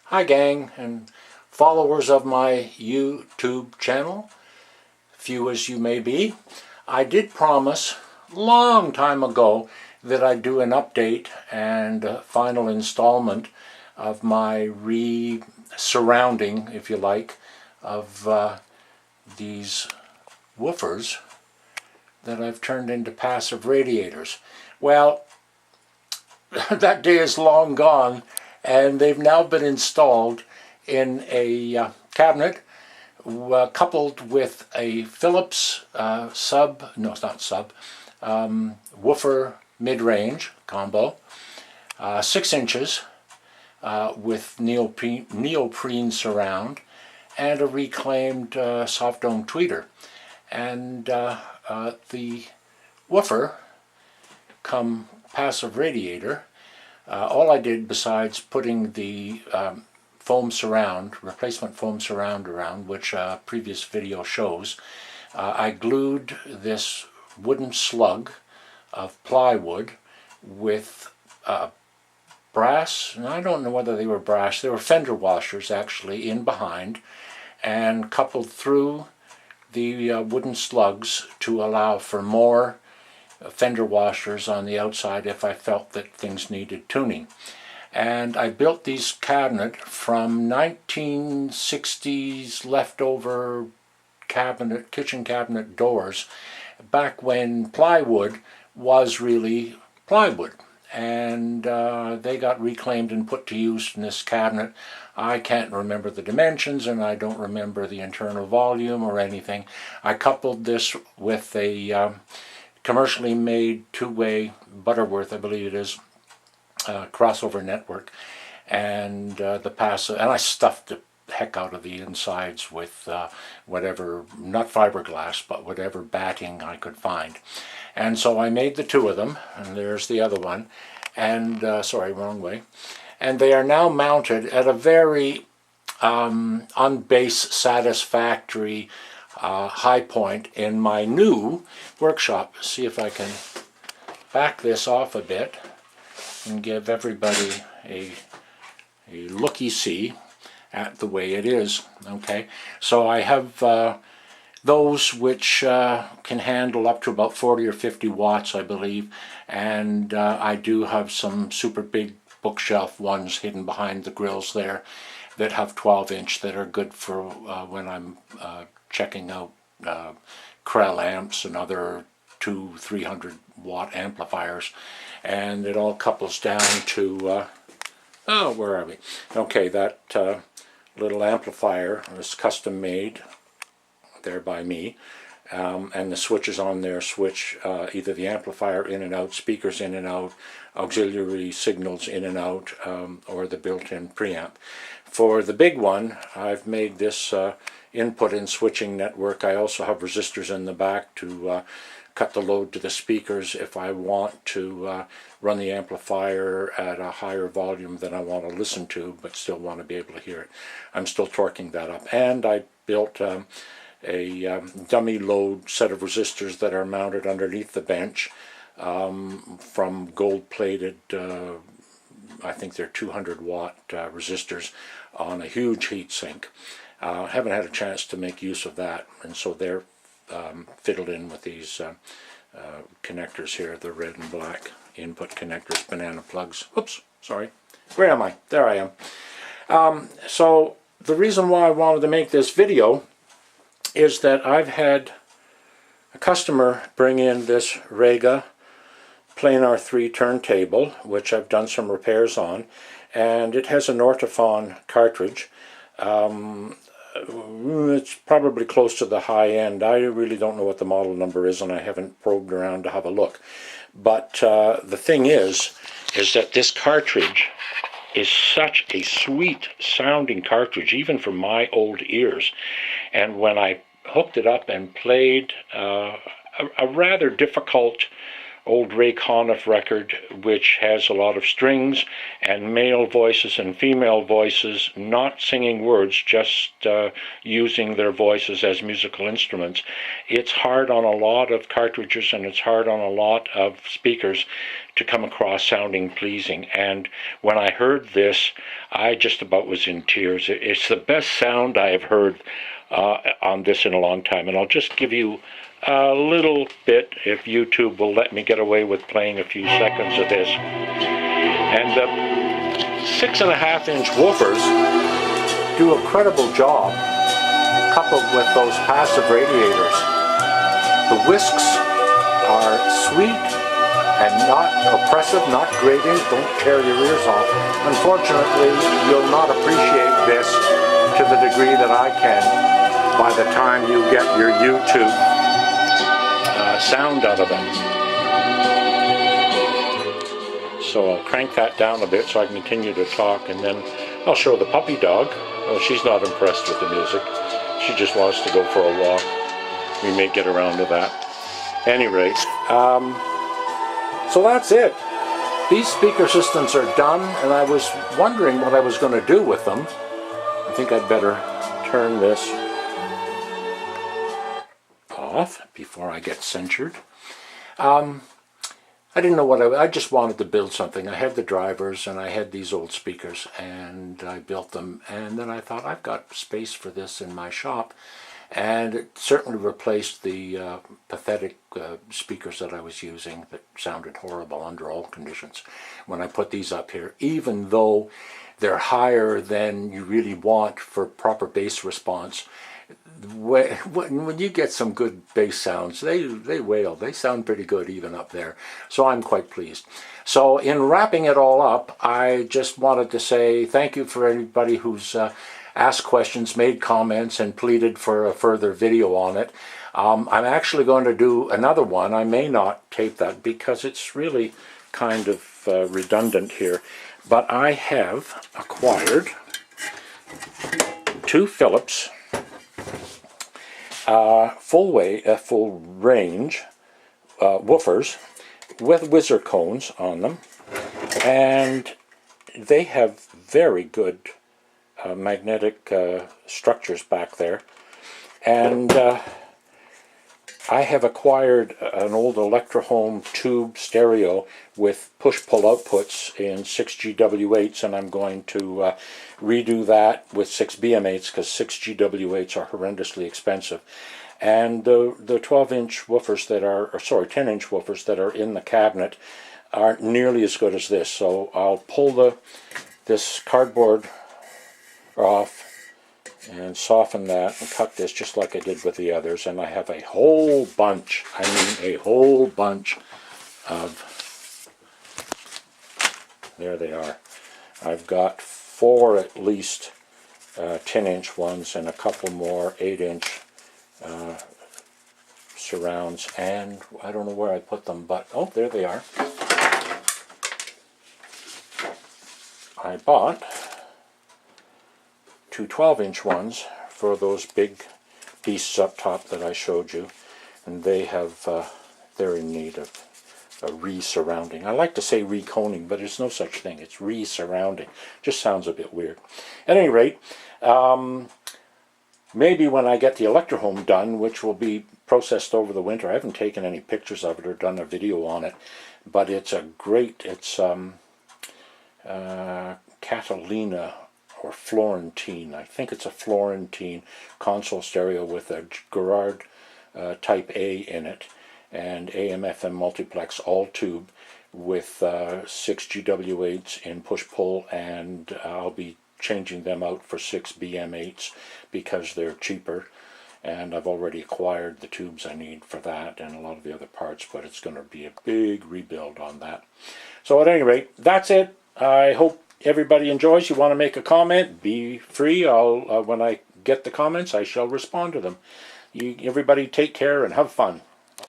Hi gang and followers of my YouTube channel, few as you may be. I did promise a long time ago that I'd do an update and a final installment of my re-surrounding, if you like, of these woofers that I've turned into passive radiators. Well, that day is long gone, and they've now been installed in a cabinet coupled with a Philips woofer mid-range combo, 6 inches with neoprene surround, and a reclaimed soft dome tweeter. And the woofer come passive radiator, all I did besides putting the replacement foam surround around, which a previous video shows, I glued this wooden slug of plywood with brass, and I don't know whether they were brass, they were fender washers actually in behind, and coupled through the wooden slugs to allow for more fender washers on the outside if I felt that things needed tuning. And I built these cabinet from 1960s leftover kitchen cabinet doors, back when plywood was really plywood, and they got reclaimed and put to use in this cabinet. I can't remember the dimensions, and I don't remember the internal volume or anything. I coupled this with a commercially made two-way Butterworth, I believe it is, crossover network, and and I stuffed the heck out of the insides with whatever, not fiberglass, but whatever batting I could find. And so I made the two of them, and there's the other one, and sorry, wrong way. And they are now mounted at a very on-base satisfactory high point in my new workshop. See if I can back this off a bit and give everybody a looky-see at the way it is. Okay, so I have those which can handle up to about 40 or 50 watts, I believe, and I do have some super big bookshelf ones hidden behind the grills there that have 12-inch that are good for when I'm checking out Krell amps and other 200-300 watt amplifiers, and it all couples down to where are we? Okay, that little amplifier is custom made there by me, and the switches on there switch either the amplifier in and out, speakers in and out, auxiliary signals in and out, or the built-in preamp. For the big one, I've made this input and switching network. I also have resistors in the back to cut the load to the speakers if I want to run the amplifier at a higher volume than I want to listen to, but still want to be able to hear it. I'm still torquing that up. And I built a dummy load set of resistors that are mounted underneath the bench from gold-plated, I think they're 200 watt resistors on a huge heat sink. Haven't had a chance to make use of that, and so they're fiddled in with these connectors here, the red and black input connectors, banana plugs. Oops, sorry. Where am I? There I am. So the reason why I wanted to make this video is that I've had a customer bring in this Rega planar 3 turntable, which I've done some repairs on, and it has an orthophon cartridge. It's probably close to the high end. I really don't know what the model number is, and I haven't probed around to have a look. But the thing is that this cartridge is such a sweet sounding cartridge, even for my old ears. And when I hooked it up and played a rather difficult old Ray Conniff record, which has a lot of strings and male voices and female voices, not singing words, just using their voices as musical instruments. It's hard on a lot of cartridges and it's hard on a lot of speakers to come across sounding pleasing. And when I heard this, I just about was in tears. It's the best sound I have heard on this in a long time. And I'll just give you a little bit, if YouTube will let me get away with playing a few seconds of this. And the 6.5-inch woofers do a credible job, coupled with those passive radiators. The whisks are sweet and not oppressive, not grating, don't tear your ears off. Unfortunately, you'll not appreciate this to the degree that I can by the time you get your YouTube sound out of it. So I'll crank that down a bit so I can continue to talk, and then I'll show the puppy dog. Oh, she's not impressed with the music. She just wants to go for a walk. We may get around to that. Any rate, so that's it. These speaker systems are done, and I was wondering what I was going to do with them. I think I'd better turn this off before I get censured. I didn't know what I just wanted to build something. I had the drivers and I had these old speakers and I built them, and then I thought I've got space for this in my shop, and it certainly replaced the pathetic speakers that I was using that sounded horrible under all conditions. When I put these up here, even though they're higher than you really want for proper bass response, when you get some good bass sounds, they wail. They sound pretty good even up there. So I'm quite pleased. So in wrapping it all up, I just wanted to say thank you for anybody who's asked questions, made comments, and pleaded for a further video on it. I'm actually going to do another one. I may not tape that because it's really kind of redundant here. But I have acquired 2 Philips full range woofers with whizzer cones on them, and they have very good magnetic structures back there. And I have acquired an old Electrohome tube stereo with push-pull outputs in 6 GW8s, and I'm going to redo that with 6 BM8s because 6 GW8s are horrendously expensive. And the 12-inch woofers that are, or sorry, 10-inch woofers that are in the cabinet aren't nearly as good as this. So I'll pull this cardboard off and soften that and cut this just like I did with the others, and I have a whole bunch, I mean a whole bunch of, there they are. I've got 4 at least 10-inch ones and a couple more 8-inch surrounds, and I don't know where I put them, but oh, there they are. I bought 2 12-inch ones for those big beasts up top that I showed you, and they have they're in need of a re-surrounding. I like to say re-coning, but there's no such thing. It's re-surrounding. Just sounds a bit weird. At any rate, maybe when I get the Electrohome done, which will be processed over the winter, I haven't taken any pictures of it or done a video on it, but it's a great, it's Catalina or Florentine. I think it's a Florentine console stereo with a Gerard Type A in it, and AM/FM multiplex all tube with 6 GW8s in push-pull, and I'll be changing them out for 6 BM8s because they're cheaper, and I've already acquired the tubes I need for that and a lot of the other parts, but it's going to be a big rebuild on that. So at any rate, that's it. I hope everybody enjoys. You want to make a comment, be free. I'll when I get the comments, I shall respond to them. Everybody take care and have fun.